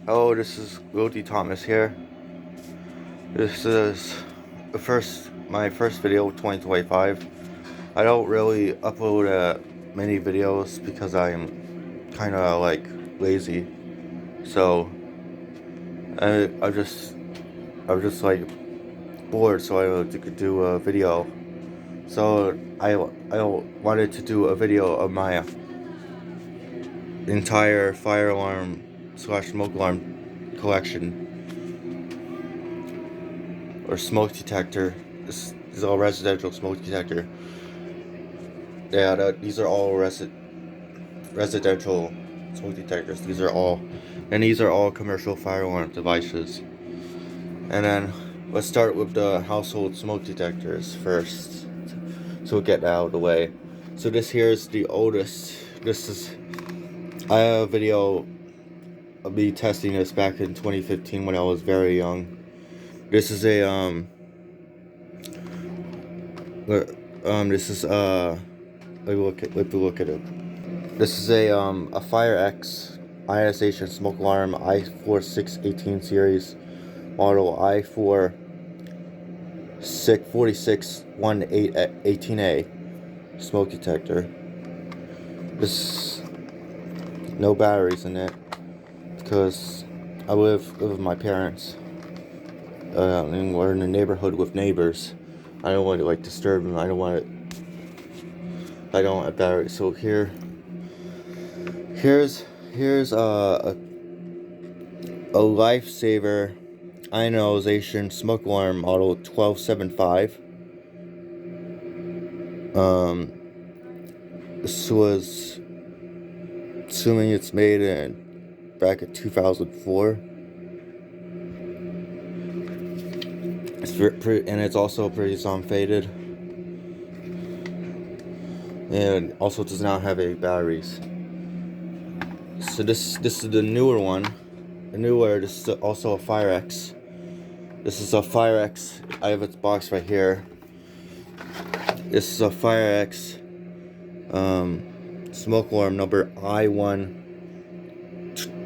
Hello, this is Will D. Thomas here. This is my first video of 2025. I don't really upload many videos because I'm kind of like lazy. So I was just like bored, so I could do a video. So I wanted to do a video of my entire fire alarm / smoke alarm collection or smoke detector. This is all residential smoke detector. Yeah, these are all residential smoke detectors. These are all commercial fire alarm devices. And then let's start with the household smoke detectors first, so we'll get that out of the way. So this here is the oldest. I have a video of me testing this back in 2015 when I was very young. This is a let me look at it. This is a Fire X ionization smoke alarm I4618 series model I4 4618A smoke detector. This no batteries in it because I live with my parents and we're in a neighborhood with neighbors. I don't want to like disturb them. I don't want batteries. So here's a Lifesaver ionization smoke alarm model 1275. This was assuming it's made back in 2004. And it's also pretty faded, and also does not have any batteries. So this is the newer one. This is also a Fire X. This is a Fire X. I have its box right here. This is a Fire X smoke alarm number I1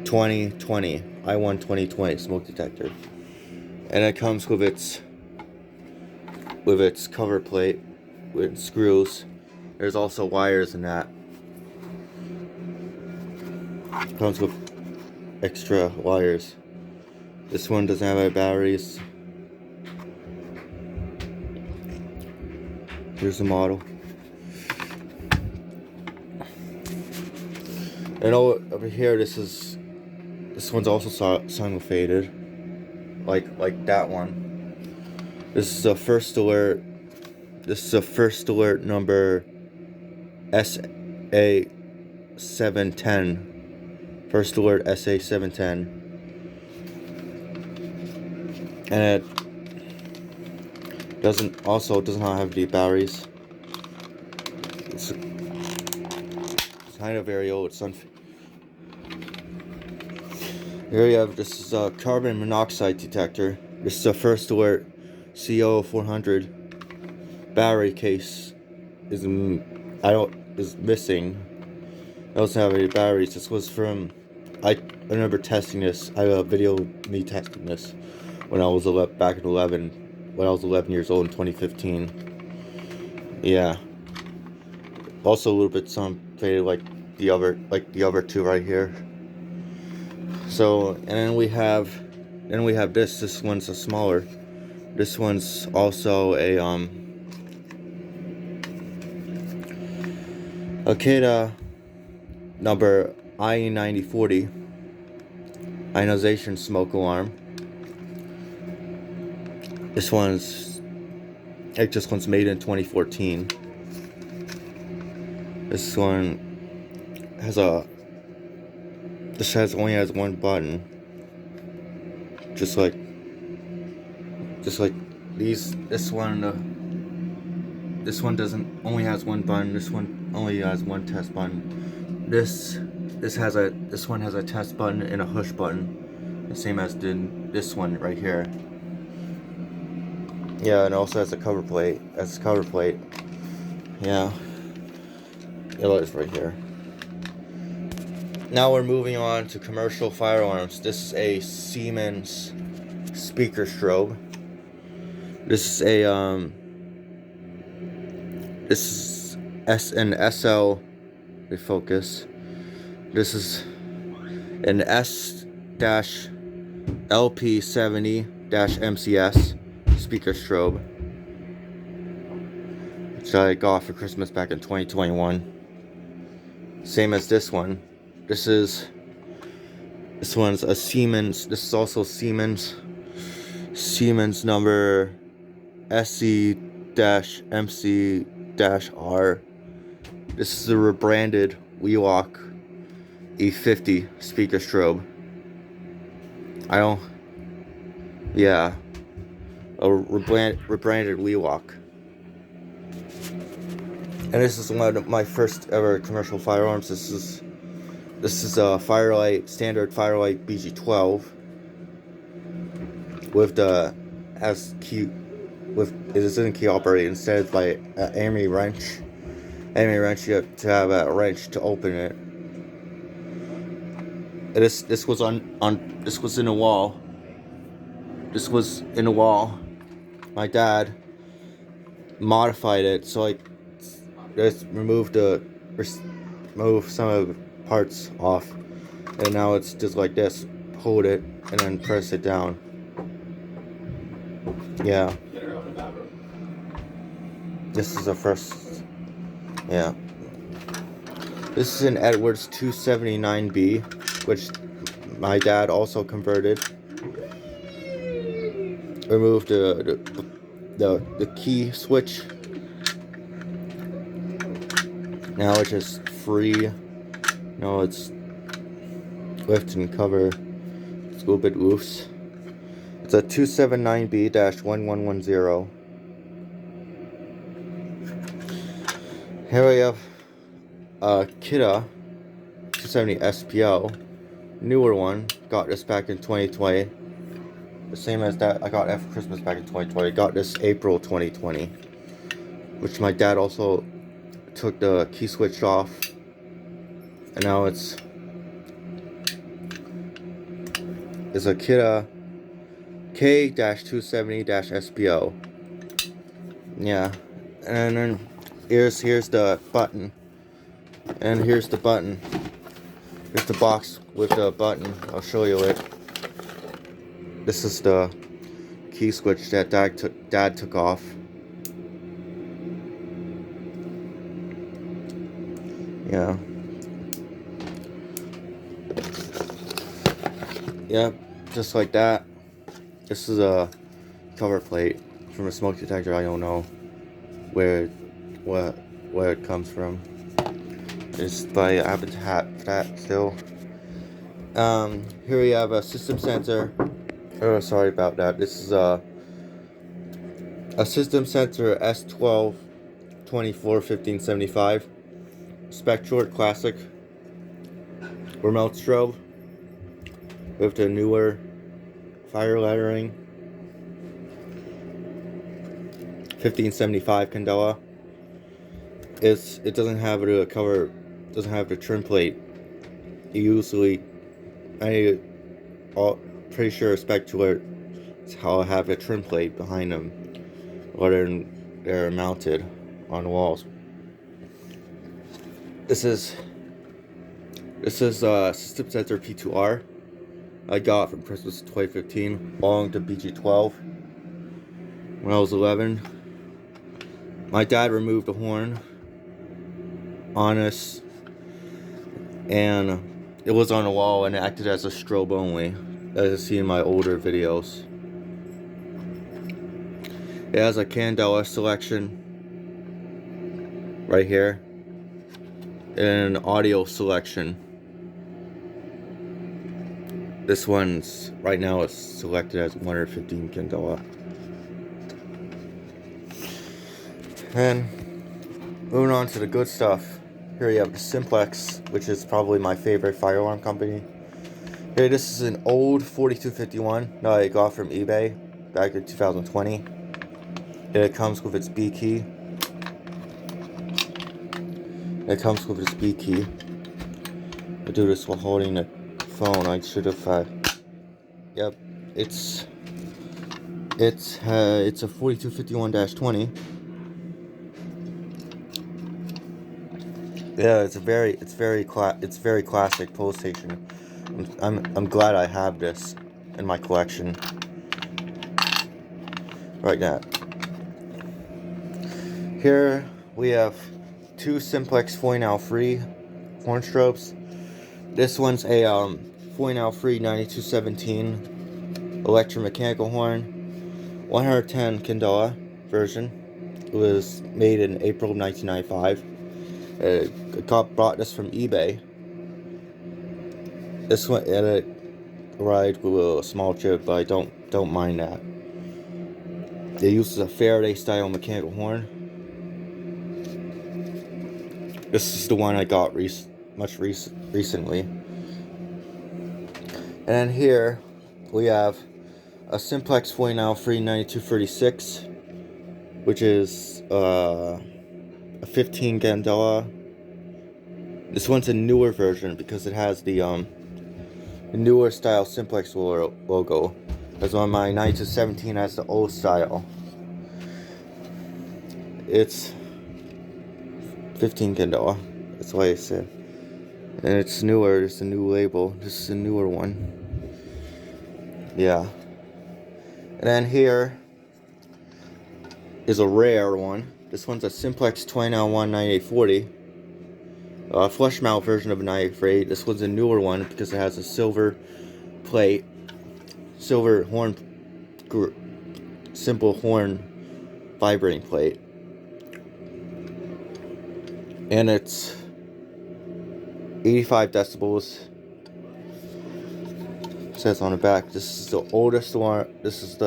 2020 I1 2020 smoke detector, and it comes with its cover plate with screws. There's also wires in that. It comes with extra wires. This one doesn't have any batteries. Here's the model. And over here, this one's also sun faded, like that one. This is a first alert. This is a first alert number SA710. First alert SA710, and it doesn't not have any batteries. It's kind of very old. Here you have this is a carbon monoxide detector. This is a first alert CO400. Battery case is missing. I don't have any batteries. This was from I remember testing this. I have a video of me testing this when I was back in 11 when I was 11 years old in 2015. Yeah. Also a little bit faded like the other two right here. So and then we have this. This one's a smaller. This one's also a Akeda number I9040 ionization smoke alarm. This one's made in 2014. This one only has one button, just like these. This one only has one button. This one only has one test button. This one has a test button and a hush button, the same as this one right here. Yeah, and also has a cover plate. Yeah, it is right here. Now we're moving on to commercial firearms. This is a Siemens speaker strobe. This is an SL refocus. This is an S-LP70-MCS speaker strobe, which I got for Christmas back in 2021. Same as this one. This one's a Siemens. This is also Siemens number SC-MC-R. This is a rebranded Wheelock E50 speaker strobe. A rebranded Wheelock. And this is one of my first ever commercial firearms. This is a standard Firelight BG12 with it isn't key operated. Instead of by Amry wrench. You have to have a wrench to open it. This was in a wall. This was in a wall. My dad modified it so I just remove some of the parts off, and now it's just like this. Hold it and then press it down. Yeah. This is the first. Yeah. This is an Edwards 279B, which my dad also converted. Removed the key switch. Now it's just free. No, it's lift and cover. It's a little bit loose. It's a 279B-1110. Here we have a Kita 270 SPL, newer one. Got this back in 2020. The same as that I got after Christmas back in 2020. Got this April 2020, which my dad also took the key switch off, and now it's a Kita K-270-SPO. Yeah, and then here's the button, and here's the button. Here's the box with the button. I'll show you it. This is the key switch that Dad took off. Yeah. Yep, just like that. This is a cover plate from a smoke detector. I don't know where it comes from. I happen to have that still. Here we have a system sensor. Oh, sorry about that. This is a system sensor S12 241575 Spectror Classic remote strobe with the newer fire lettering 1575 Candela. It doesn't have the cover, doesn't have the trim plate. Pretty sure Spectror is how I have a trim plate behind them, whether they're mounted on the walls. This is system sensor P2R I got from Christmas 2015, belonged to BG12. When I was 11, my dad removed the horn on us, and it was on the wall and it acted as a strobe only, as you see in my older videos. It has a Candela selection right here and an audio selection. This one's right now it's selected as 115 Candela. And moving on to the good stuff. Here you have the Simplex, which is probably my favorite firearm company. Here, this is an old 4251 that I got from eBay back in 2020. And it comes with its B key. I do this while holding a phone. I should have. Yep, it's a 4251-20. Yeah, it's very classic PlayStation. I'm glad I have this in my collection right now. Here we have two Simplex Foynow-free horn strobes. This one's a Foynow-free 9217 electromechanical horn, 110 Candela version. It was made in April 1995. I bought this from eBay. This one it arrived with a small chip, but I don't mind that. It uses a Faraday style mechanical horn. This is the one I got recently. And then here we have a Simplex Foynow-free 9236, which is a 15 Candela. This one's a newer version because it has the newer style Simplex logo. As on my 9217 has the old style. It's 15 Candela. That's why I said. And it's newer. It's a new label. This is a newer one. Yeah. And then here is a rare one. This one's a Simplex 2001 9840. Flush mount version of a 9840. This one's a newer one because it has a silver plate. Silver horn. Simple horn vibrating plate. And it's 85 decibels. It says on the back. This is the oldest one. This is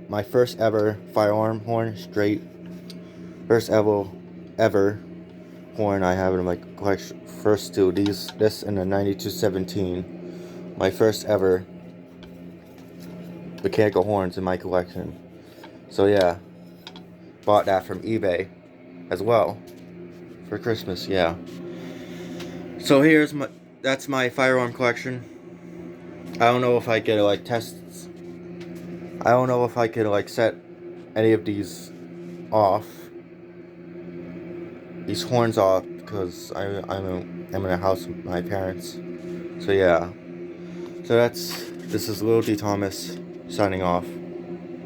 my first ever firearm horn, straight. First ever horn I have in my collection. First two, this and the 9217. My first ever mechanical horns in my collection. So yeah, bought that from eBay as well for Christmas. Yeah. So that's my firearm collection. I don't know if I could like tests. I don't know if I could like set any of these off. These horns off because I'm in a house with my parents. So yeah. So this is Lil D Thomas signing off.